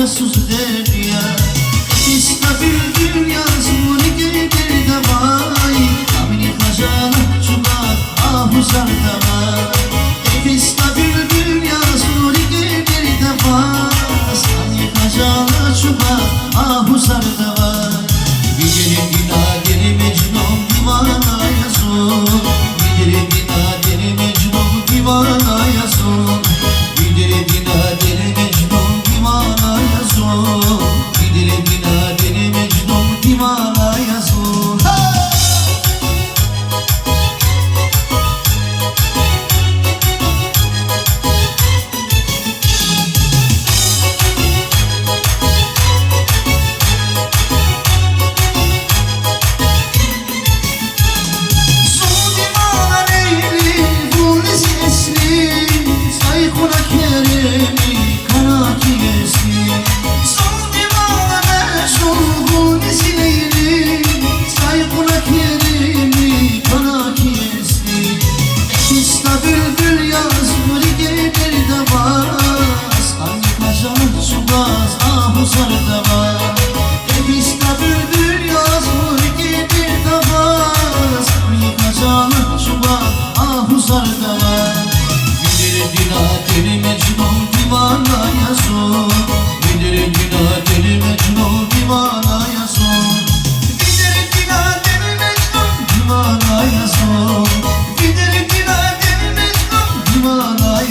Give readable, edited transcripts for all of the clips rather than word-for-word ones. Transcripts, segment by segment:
sus derya. İstabil dünya zuri gelir davay. Amini hajana çubat ahuzar davay. İstabil dünya zuri gelir davay. Amini hajana çubat ahuzar davay. Gideri dinaderi mecnun divana yazun. Gideri dinaderi mecnun divana yazun. Gideri dinaderi mecnun divana yazun. Gideri dinaderi mecnun divana yazun.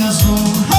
Yazın